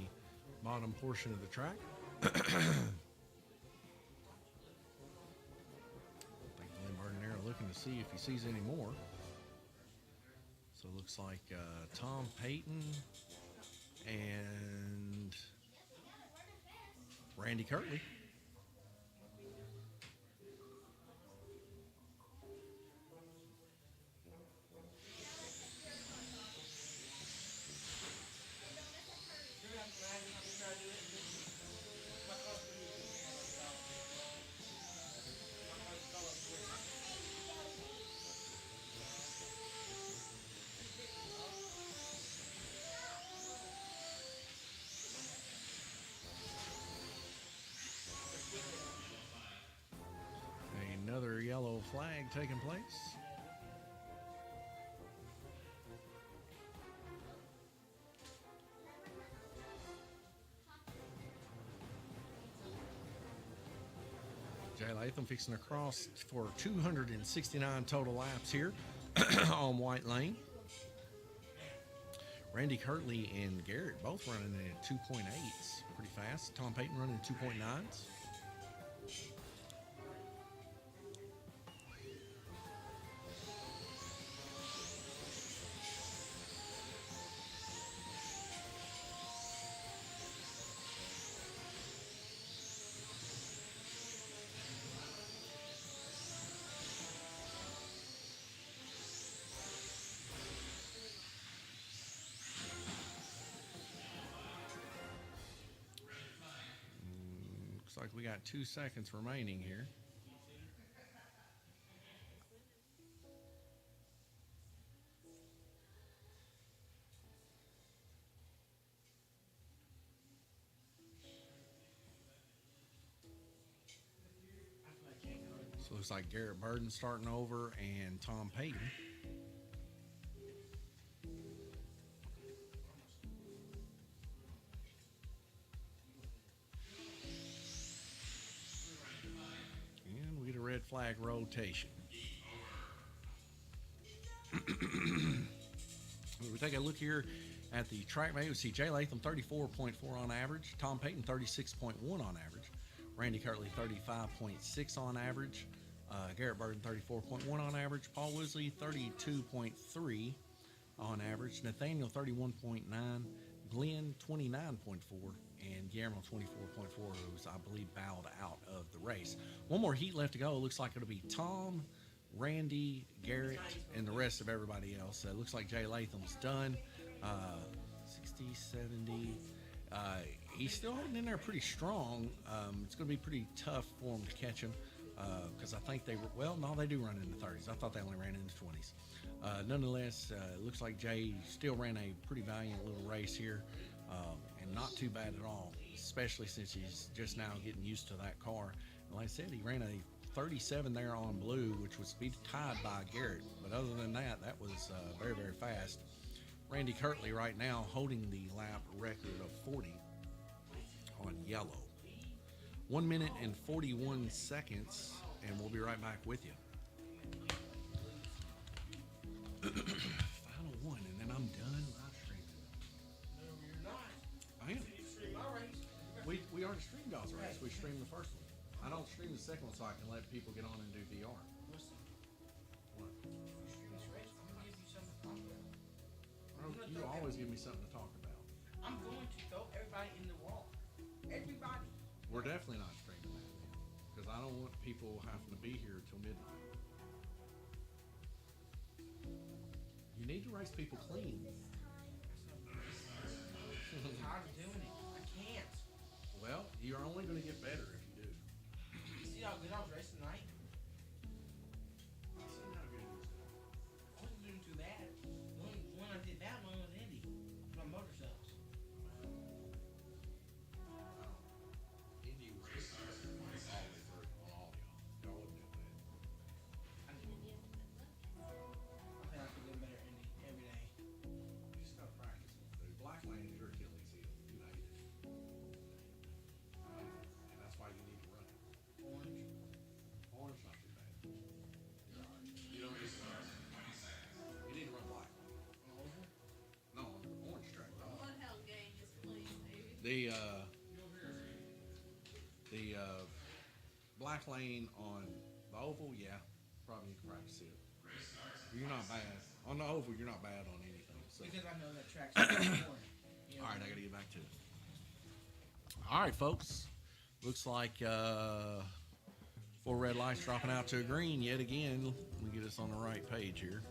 bottom portion of the track. I think Glenn Burdenero looking to see if he sees any more. So it looks like Tom Payton and Randy Kirtley. Another yellow flag taking place. Jay Latham fixing to cross for 269 total laps here on White Lane. Randy Kirtley and Garrett both running at 2.8s, pretty fast. Tom Payton running at 2.9s. Looks like we got 2 seconds remaining here. So it looks like Garrett Burden starting over and Tom Payton. And we get a red flag rotation. We take a look here at the track mate. We see Jay Latham 34.4 on average, Tom Payton 36.1 on average, Randy Kirtley 35.6 on average, Garrett Burden 34.1 on average, Paul Wisley 32.3 on average, Nathaniel 31.9, Glenn 29.4, and Guillermo 24.4, who's, I believe, bowed out of the race. One more heat left to go. It looks like it'll be Tom, Randy, Garrett, and the rest of everybody else. It looks like Jay Latham's done. 60, 70. He's still holding in there pretty strong. It's going to be pretty tough for him to catch him because I think they were, well, no, they do run in the 30s. I thought they only ran in the 20s. Nonetheless, it looks like Jay still ran a pretty valiant little race here and not too bad at all, especially since he's just now getting used to that car. And like I said, he ran a 37 there on blue, which was tied by Garrett. But other than that, that was very, very fast. Randy Kirtley right now holding the lap record of 40 on yellow. 1 minute and 41 seconds, and we'll be right back with you. Final one, and then I'm done live streaming. No, you're not. I am. You stream my race. We already streamed y'all's race. We streamed the first one. I don't stream the second one so I can let people get on and do VR. Listen, What? you stream this race, I'm gonna give you something to talk about. You always give me something to talk about. I'm going to throw everybody in the wall. Everybody. We're definitely not streaming that because I don't want people having to be here till midnight. You need to race people clean. I'm tired of doing it. I can't. Well, you're only going to get better if you do. You see how good I was racing tonight? I see how good you do. I wasn't doing too bad. When I did that one was Indy. My motor cells. Indy was just all the way through on all y'all. Y'all wouldn't do that. I think I could do better Indy every day. You just got to practice. The black lane is your Achilles heel. You know you do. And that's why you need to run it. Orange. Orange The black lane on the oval, yeah, probably need to practice it. You're not bad on the oval. You're not bad on anything. So. Because I know that track's boring. You know All right, what I I got to mean? get back to it. All right, folks. Looks like 4 red lights dropping out to a green yet again. Let me get us on the right page here.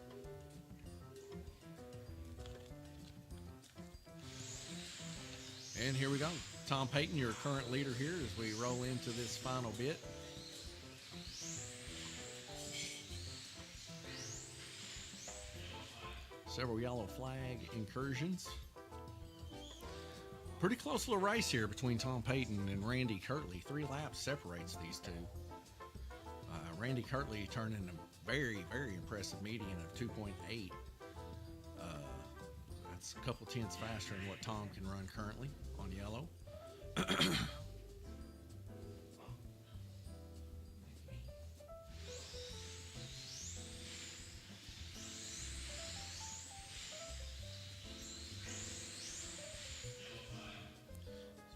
And here we go. Tom Payton, your current leader here as we roll into this final bit. Several yellow flag incursions. Pretty close little race here between Tom Payton and Randy Kirtley. 3 laps separates these two. Randy Kirtley turned in a very, very impressive median of 2.8. That's a couple tenths faster than what Tom can run currently on yellow. So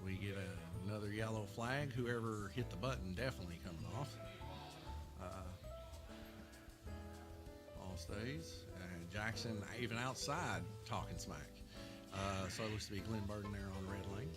we get another yellow flag. Whoever hit the button definitely coming off. All stays. Jackson even outside talking smack. So it looks to be Glenn Burden there on red lane.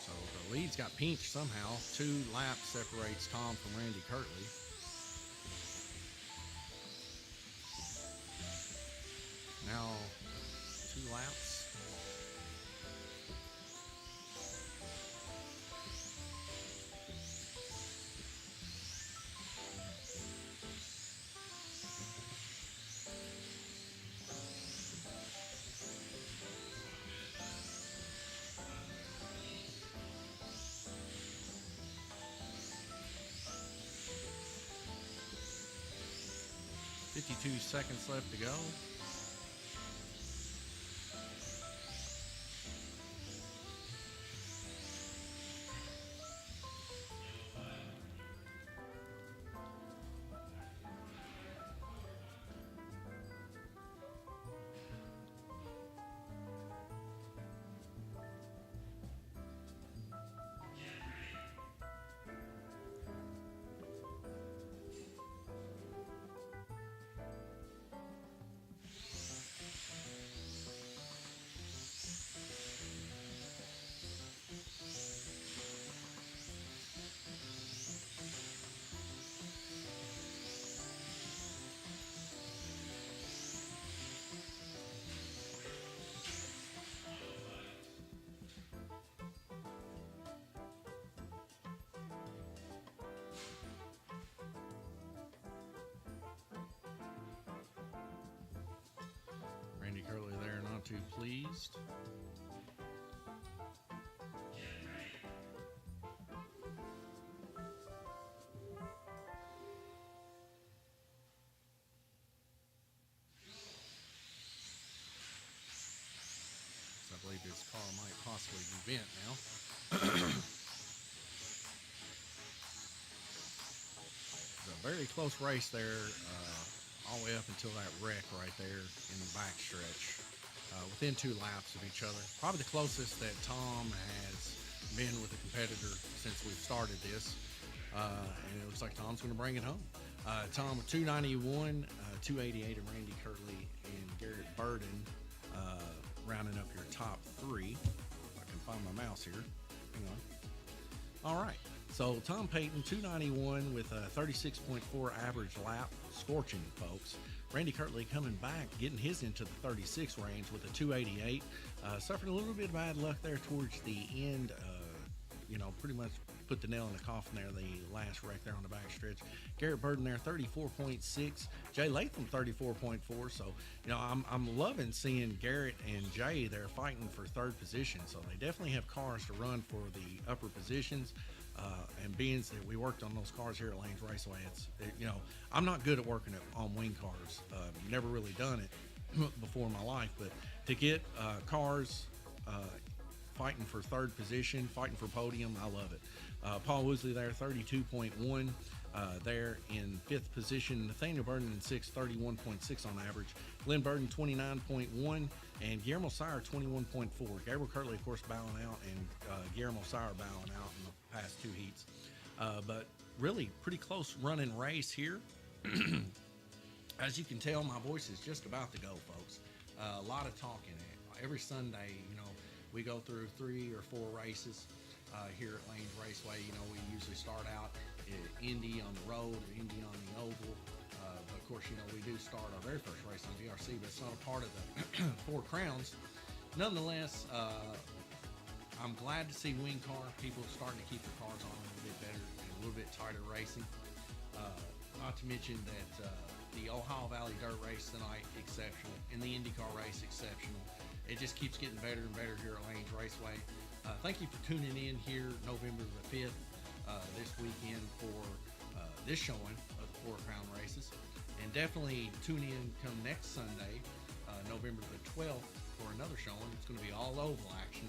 So the lead's got pinched somehow. 2 laps separates Tom from Randy Kirtley. Now 2 laps. .52 seconds left to go. Randy Kirtley there, not too pleased. So I believe his car might possibly be bent now. It's a very close race there, all the way up until that wreck right there in the backstretch. Within 2 laps of each other. Probably the closest that Tom has been with a competitor since we've started this. And it looks like Tom's going to bring it home. Tom with 291, 288 of Randy Kirtley and Garrett Burden rounding up your top 3. If I can find my mouse here. Hang on. All right. So Tom Payton, 291 with a 36.4 average lap. Scorching, folks. Randy Kirtley coming back, getting his into the 36 range with a 288. Suffering a little bit of bad luck there towards the end. Pretty much put the nail in the coffin there, the last wreck there on the back stretch. Garrett Burden there, 34.6. Jay Latham, 34.4. So, I'm loving seeing Garrett and Jay there fighting for 3rd position. So they definitely have cars to run for the upper positions. And being that we worked on those cars here at Lanes Raceway, I'm not good at working on wing cars. Never really done it before in my life, but to get cars fighting for third position, fighting for podium. I love it. Paul Woosley there, 32.1. There in fifth position. Nathaniel Burden in sixth, 31.6 on average. Glenn Burden, 29.1. And Guillermo Sire, 21.4. Gabriel Kirtley, of course, bowing out, and Guillermo Sire bowing out in the past two heats. But really pretty close running race here. As you can tell, my voice is just about to go, folks. A lot of talking. Every Sunday, we go through 3 or 4 races here at Lanes Raceway. We usually start out Indy on the road or Indy on the oval. But of course, we do start our very first race on GRC, but it's not a part of the 4 Crowns. Nonetheless, I'm glad to see wing car people starting to keep their cars on a little bit better and a little bit tighter racing. Not to mention that the Ohio Valley Dirt race tonight, exceptional, and the IndyCar race, exceptional. It just keeps getting better and better here at Lanes Raceway. Thank you for tuning in here November the 5th, this weekend for this showing of the 4 Crown races. And definitely tune in come next Sunday, November the 12th, for another showing. It's going to be all oval action.